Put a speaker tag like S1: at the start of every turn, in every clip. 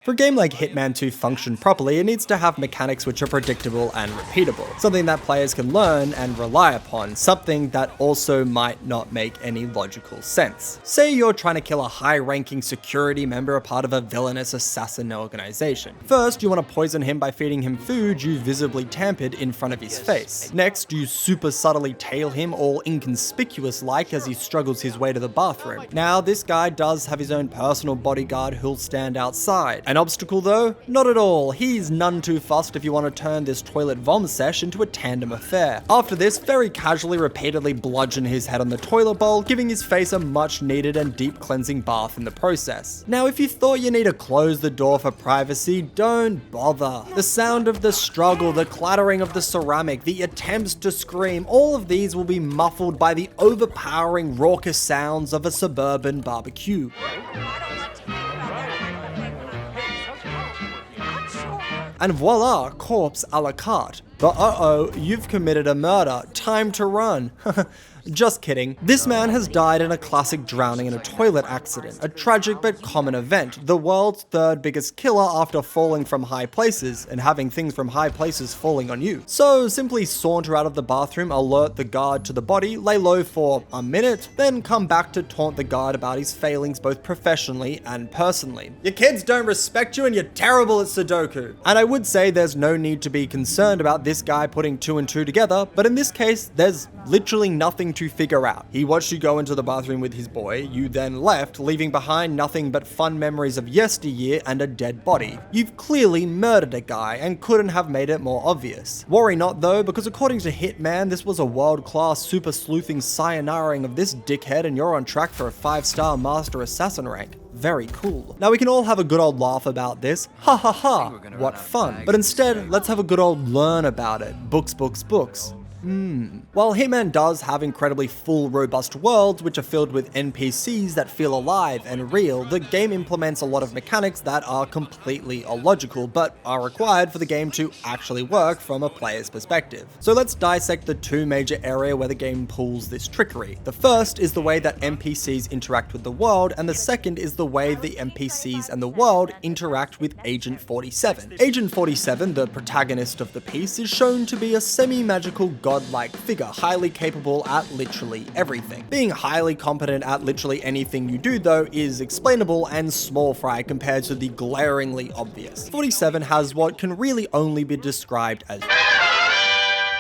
S1: For a game like Hitman to function properly, it needs to have mechanics which are predictable and repeatable, something that players can learn and rely upon, something that also might not make any logical sense. Say you're trying to kill a high-ranking security member, a part of a villainous assassin organization. First, you want to poison him by feeding him food you visibly tampered in front of his face. Next, you super subtly tail him all inconspicuous-like as he struggles his way to the bathroom. Now, this guy does have his own personal bodyguard who'll stand outside. An obstacle though? Not at all. He's none too fussed if you want to turn this toilet vom sesh into a tandem affair. After this, very casually repeatedly bludgeon his head on the toilet bowl, giving his face a much needed and deep cleansing bath in the process. Now, if you thought you need to close the door for privacy, don't bother. The sound of the struggle, the clattering of the ceramic, the attempts to scream, all of these will be muffled by the overpowering raucous sounds of a suburban barbecue. And voila, corpse a la carte. But uh-oh, you've committed a murder. Time to run. Just kidding. This man has died in a classic drowning in a toilet accident, a tragic but common event, the world's third biggest killer after falling from high places and having things from high places falling on you. So simply saunter out of the bathroom, alert the guard to the body, lay low for a minute, then come back to taunt the guard about his failings both professionally and personally. Your kids don't respect you and you're terrible at Sudoku. And I would say there's no need to be concerned about this guy putting 2 and 2 together, but in this case, there's literally nothing to figure out. He watched you go into the bathroom with his boy, you then left, leaving behind nothing but fun memories of yesteryear and a dead body. You've clearly murdered a guy and couldn't have made it more obvious. Worry not though, because according to Hitman, this was a world-class super sleuthing sayonaraing of this dickhead and you're on track for a 5-star master assassin rank. Very cool. Now we can all have a good old laugh about this. Ha ha ha, what fun. But instead, let's have a good old learn about it. Books, books, books. While Hitman does have incredibly full, robust worlds which are filled with NPCs that feel alive and real, the game implements a lot of mechanics that are completely illogical, but are required for the game to actually work from a player's perspective. So let's dissect the 2 major areas where the game pulls this trickery. The first is the way that NPCs interact with the world, and the second is the way the NPCs and the world interact with Agent 47. Agent 47, the protagonist of the piece, is shown to be a semi-magical godlike figure, highly capable at literally everything. Being highly competent at literally anything you do though is explainable and small fry compared to the glaringly obvious. 47 has what can really only be described as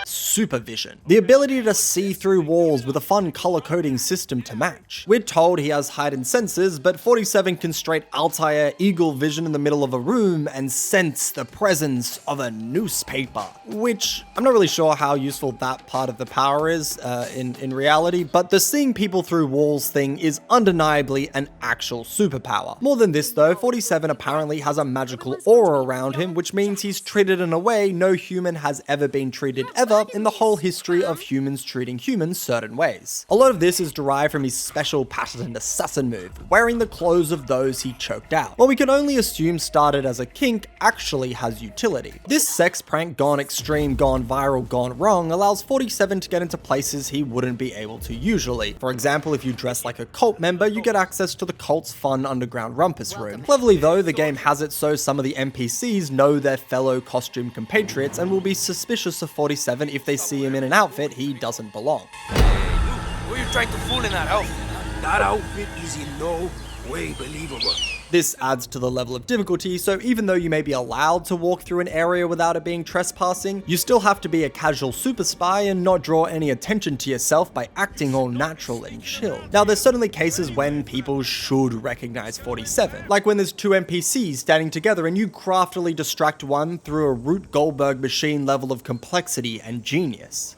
S1: supervision, the ability to see through walls with a fun color coding system to match. We're told he has heightened senses, but 47 can straight Altair eagle vision in the middle of a room and sense the presence of a newspaper, which I'm not really sure how useful that part of the power is in reality, but the seeing people through walls thing is undeniably an actual superpower. More than this though, 47 apparently has a magical aura around him, which means he's treated in a way no human has ever been treated ever in the whole history of humans treating humans certain ways. A lot of this is derived from his special patented assassin move, wearing the clothes of those he choked out. What we can only assume started as a kink actually has utility. This sex prank gone extreme, gone viral, gone wrong allows 47 to get into places he wouldn't be able to usually. For example, if you dress like a cult member, you get access to the cult's fun underground rumpus room. Cleverly though, the game has it so some of the NPCs know their fellow costume compatriots and will be suspicious of 47 if they see him in an outfit he doesn't belong.
S2: Who are you trying to fool in that outfit?
S3: That outfit is in no way believable.
S1: This adds to the level of difficulty, so even though you may be allowed to walk through an area without it being trespassing, you still have to be a casual super spy and not draw any attention to yourself by acting all natural and chill. Now there's certainly cases when people should recognize 47, like when there's 2 NPCs standing together and you craftily distract one through a Rube Goldberg machine level of complexity and genius.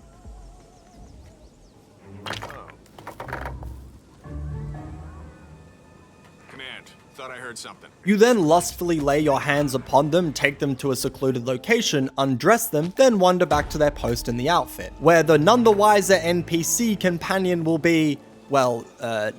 S4: Thought I heard something.
S1: You then lustfully lay your hands upon them, take them to a secluded location, undress them, then wander back to their post in the outfit, where the none the wiser NPC companion will be, well,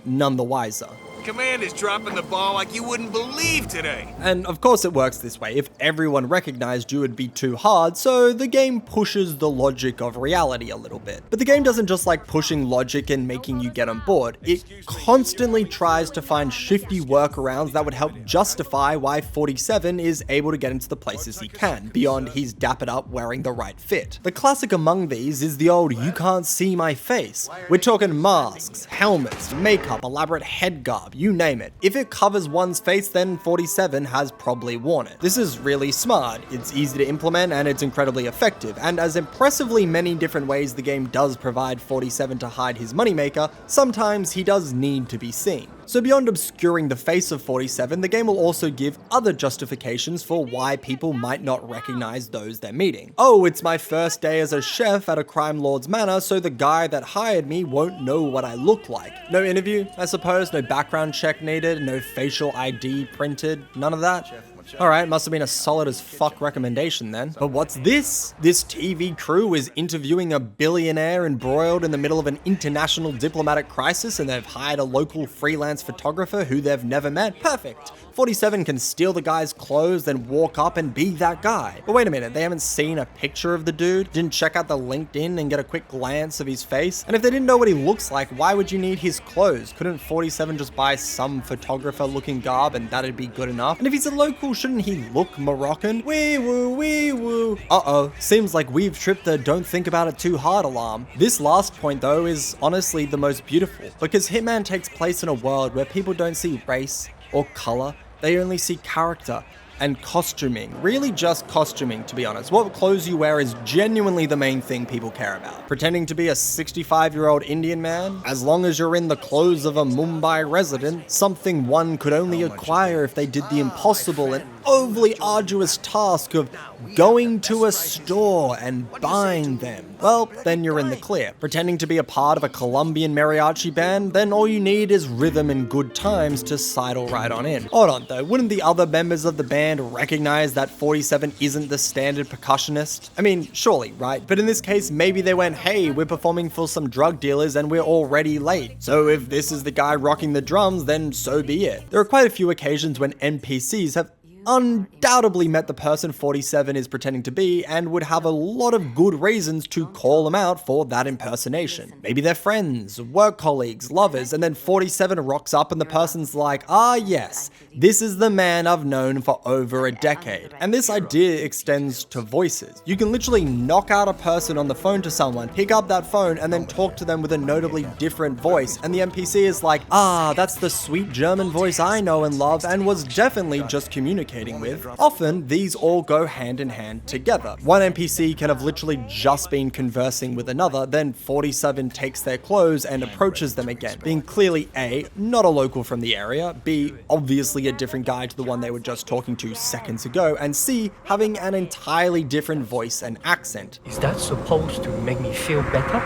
S1: none the wiser.
S4: Command is dropping the ball like you wouldn't believe today.
S1: And of course it works this way. If everyone recognized you, it'd be too hard, so the game pushes the logic of reality a little bit. But the game doesn't just like pushing logic and making you get on board. It constantly tries to find shifty workarounds that would help justify why 47 is able to get into the places he can, beyond he's dappered up wearing the right fit. The classic among these is the old "you can't see my face." We're talking masks, helmets, makeup, elaborate head garb, you name it. If it covers one's face, then 47 has probably worn it. This is really smart, it's easy to implement, and it's incredibly effective, and as impressively many different ways the game does provide 47 to hide his moneymaker, sometimes he does need to be seen. So beyond obscuring the face of 47, the game will also give other justifications for why people might not recognize those they're meeting. Oh, it's my first day as a chef at a crime lord's manor, so the guy that hired me won't know what I look like. No interview, I suppose, no background check needed, no facial ID printed, none of that? Alright, must have been a solid as fuck recommendation then. But what's this? This TV crew is interviewing a billionaire embroiled in the middle of an international diplomatic crisis, and they've hired a local freelance photographer who they've never met? Perfect. 47 can steal the guy's clothes, then walk up and be that guy. But wait a minute, they haven't seen a picture of the dude? Didn't check out the LinkedIn and get a quick glance of his face? And if they didn't know what he looks like, why would you need his clothes? Couldn't 47 just buy some photographer looking garb and that'd be good enough? And if he's a local, shouldn't he look Moroccan? Wee woo, wee woo. Uh-oh, seems like we've tripped the don't think about it too hard alarm. This last point though is honestly the most beautiful, because Hitman takes place in a world where people don't see race or color, they only see character and costuming. Really just costuming, to be honest. What clothes you wear is genuinely the main thing people care about. Pretending to be a 65-year-old Indian man? As long as you're in the clothes of a Mumbai resident, something one could only acquire if they did the impossible and overly arduous task of going to a store and buying them. Well, then you're in the clear. Pretending to be a part of a Colombian mariachi band? Then all you need is rhythm and good times to sidle right on in. Hold on though, wouldn't the other members of the band recognize that 47 isn't the standard percussionist? I mean, surely, right? But in this case, maybe they went, hey, we're performing for some drug dealers and we're already late. So if this is the guy rocking the drums, then so be it. There are quite a few occasions when NPCs have undoubtedly met the person 47 is pretending to be and would have a lot of good reasons to call them out for that impersonation. Maybe they're friends, work colleagues, lovers, and then 47 rocks up and the person's like, ah yes, this is the man I've known for over a decade. And this idea extends to voices. You can literally knock out a person on the phone to someone, pick up that phone, and then talk to them with a notably different voice, and the NPC is like, ah, that's the sweet German voice I know and love and was definitely just communicating with. Often, these all go hand in hand together. One NPC can have literally just been conversing with another, then 47 takes their clothes and approaches them again, being clearly A, not a local from the area, B, obviously a different guy to the one they were just talking to seconds ago, and C, having an entirely different voice and accent.
S5: Is that supposed to make me feel better?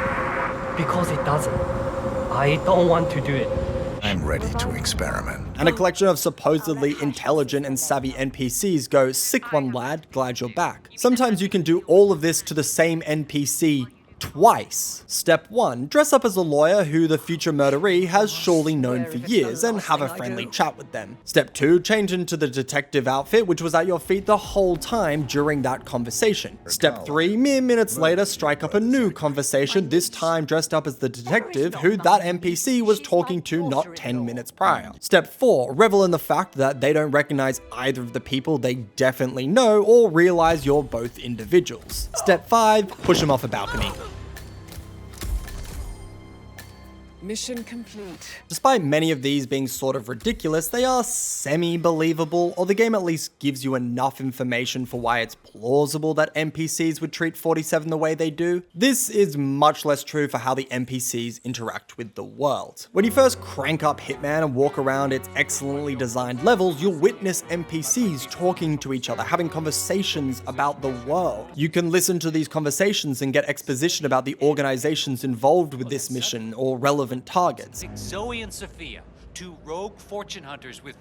S5: Because it doesn't. I don't want to do it.
S3: I'm ready to experiment.
S1: And a collection of supposedly intelligent and savvy NPCs go, sick one lad, glad you're back. Sometimes you can do all of this to the same NPC twice. Step 1. Dress up as a lawyer who the future murderee has surely known for years and have a friendly chat with them. Step 2. Change into the detective outfit which was at your feet the whole time during that conversation. Step 3. Mere minutes later, strike up a new conversation, this time dressed up as the detective who that NPC was talking to not 10 minutes prior. Step 4. Revel in the fact that they don't recognize either of the people they definitely know or realize you're both individuals. Step 5. Push them off a balcony.
S6: Mission complete.
S1: Despite many of these being sort of ridiculous, they are semi-believable, or the game at least gives you enough information for why it's plausible that NPCs would treat 47 the way they do. This is much less true for how the NPCs interact with the world. When you first crank up Hitman and walk around its excellently designed levels, you'll witness NPCs talking to each other, having conversations about the world. You can listen to these conversations and get exposition about the organizations involved with this mission or relevant targets.
S7: Zoe and Sophia, two rogue fortune hunters with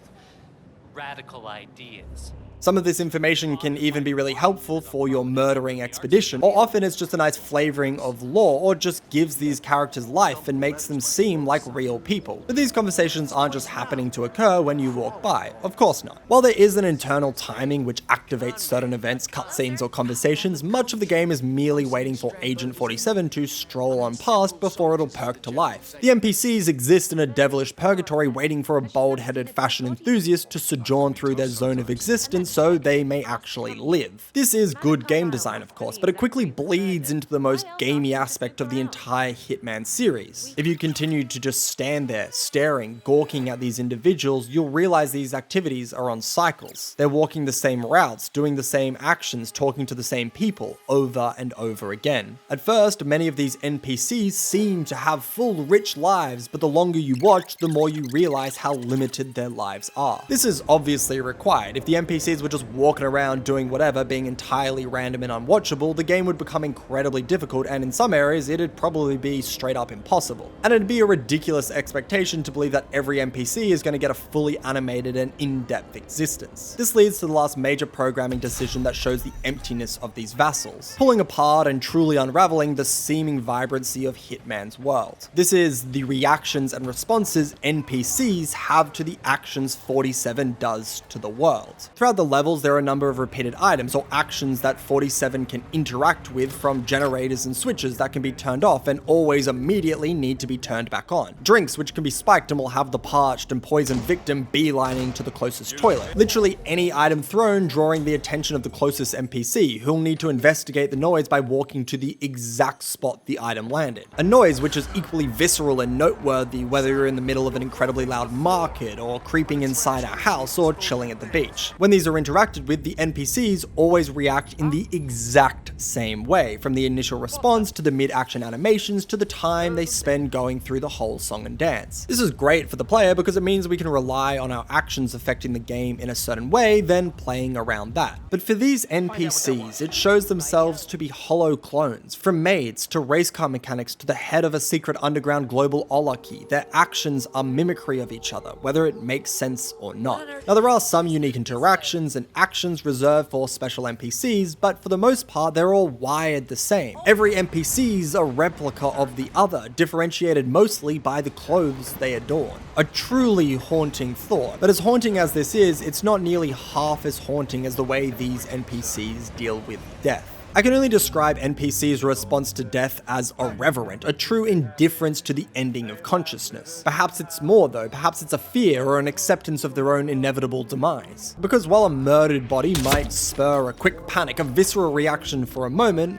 S7: radical ideas.
S1: Some of this information can even be really helpful for your murdering expedition, or often it's just a nice flavoring of lore, or just gives these characters life and makes them seem like real people. But these conversations aren't just happening to occur when you walk by, of course not. While there is an internal timing which activates certain events, cutscenes, or conversations, much of the game is merely waiting for Agent 47 to stroll on past before it'll perk to life. The NPCs exist in a devilish purgatory waiting for a bald-headed fashion enthusiast to sojourn through their zone of existence so they may actually live. This is good game design, of course, but it quickly bleeds into the most gamey aspect of the entire Hitman series. If you continue to just stand there, staring, gawking at these individuals, you'll realize these activities are on cycles. They're walking the same routes, doing the same actions, talking to the same people, over and over again. At first, many of these NPCs seem to have full, rich lives, but the longer you watch, the more you realize how limited their lives are. This is obviously required. If the NPCs were just walking around doing whatever, being entirely random and unwatchable, the game would become incredibly difficult, and in some areas, it'd probably be straight up impossible. And it'd be a ridiculous expectation to believe that every NPC is going to get a fully animated and in-depth existence. This leads to the last major programming decision that shows the emptiness of these vassals, pulling apart and truly unraveling the seeming vibrancy of Hitman's world. This is the reactions and responses NPCs have to the actions 47 does to the world. Throughout the levels, there are a number of repeated items or actions that 47 can interact with, from generators and switches that can be turned off and always immediately need to be turned back on. Drinks which can be spiked and will have the parched and poisoned victim beelining to the closest toilet. Literally any item thrown drawing the attention of the closest NPC, who'll need to investigate the noise by walking to the exact spot the item landed. A noise which is equally visceral and noteworthy whether you're in the middle of an incredibly loud market, or creeping inside a house, or chilling at the beach. When these are interacted with, the NPCs always react in the exact same way, from the initial response to the mid-action animations to the time they spend going through the whole song and dance. This is great for the player because it means we can rely on our actions affecting the game in a certain way, then playing around that. But for these NPCs, it shows themselves to be hollow clones. From maids to race car mechanics to the head of a secret underground global oligarchy, their actions are mimicry of each other, whether it makes sense or not. Now, there are some unique interactions and actions reserved for special NPCs, but for the most part, they're all wired the same. Every NPC is a replica of the other, differentiated mostly by the clothes they adorn. A truly haunting thought, but as haunting as this is, it's not nearly half as haunting as the way these NPCs deal with death. I can only describe NPCs' response to death as irreverent, a true indifference to the ending of consciousness. Perhaps it's more though, perhaps it's a fear or an acceptance of their own inevitable demise. Because while a murdered body might spur a quick panic, a visceral reaction for a moment,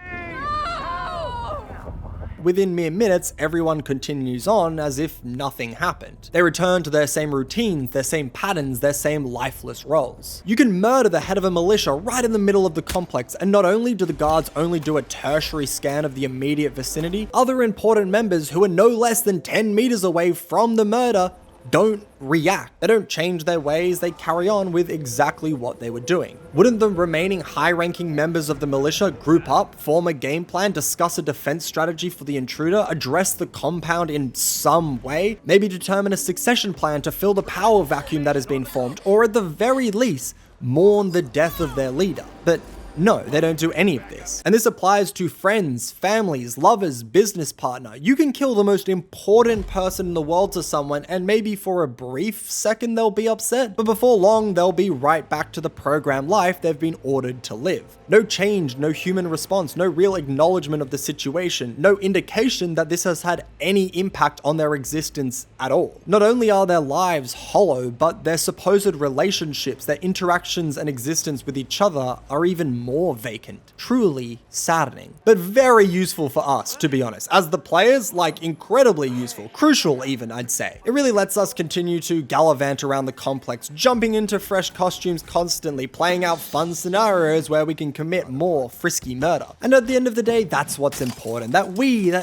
S1: within mere minutes, everyone continues on as if nothing happened. They return to their same routines, their same patterns, their same lifeless roles. You can murder the head of a militia right in the middle of the complex, and not only do the guards only do a tertiary scan of the immediate vicinity, other important members who are no less than 10 meters away from the murder don't react. They don't change their ways, they carry on with exactly what they were doing. Wouldn't the remaining high-ranking members of the militia group up, form a game plan, discuss a defense strategy for the intruder, address the compound in some way, maybe determine a succession plan to fill the power vacuum that has been formed, or at the very least, mourn the death of their leader? But no, they don't do any of this. And this applies to friends, families, lovers, business partner. You can kill the most important person in the world to someone, and maybe for a brief second they'll be upset, but before long they'll be right back to the program life they've been ordered to live. No change, no human response, no real acknowledgement of the situation, no indication that this has had any impact on their existence at all. Not only are their lives hollow, but their supposed relationships, their interactions and existence with each other are even more vacant. Truly saddening. But very useful for us, to be honest. As the players, like incredibly useful, crucial even, I'd say. It really lets us continue to gallivant around the complex, jumping into fresh costumes constantly, playing out fun scenarios where we can commit more frisky murder. And at the end of the day, that's what's important. That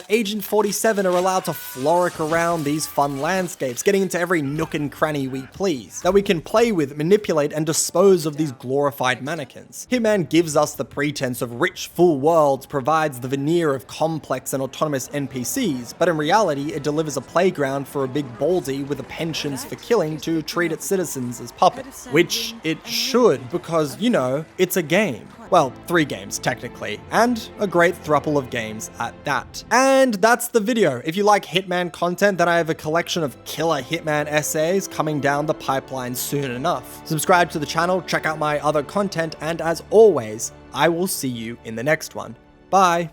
S1: Agent 47 are allowed to frolic around these fun landscapes, getting into every nook and cranny we please. That we can play with, manipulate, and dispose of these glorified mannequins. Hitman gives gives us the pretense of rich, full worlds, provides the veneer of complex and autonomous NPCs, but in reality it delivers a playground for a big baldy with a penchant for killing to treat its citizens as puppets. Which it should, because, you know, it's a game. Well, 3 games, technically, and a great throuple of games at that. And that's the video. If you like Hitman content, then I have a collection of killer Hitman essays coming down the pipeline soon enough. Subscribe to the channel, check out my other content, and as always, I will see you in the next one. Bye!